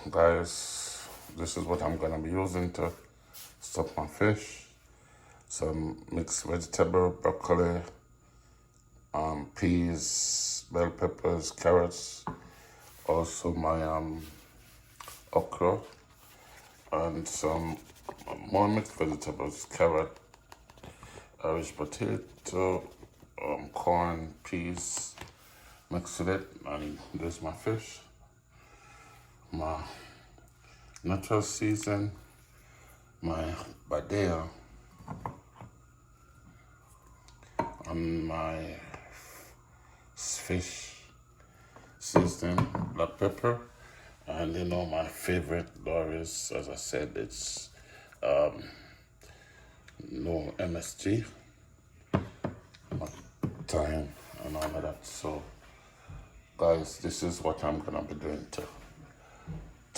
Guys, this is what I'm gonna be using to stuff my fish. Some mixed vegetable, broccoli, peas, bell peppers, carrots, also my okra, and some more mixed vegetables, carrot, Irish potato, corn, peas, mix with it, and there's my fish, my natural season, my badea, and my fish seasoning, black pepper, and my favorite Doris, as I said, it's no MSG, thyme, and all of that. So, guys, this is what I'm gonna be doing too.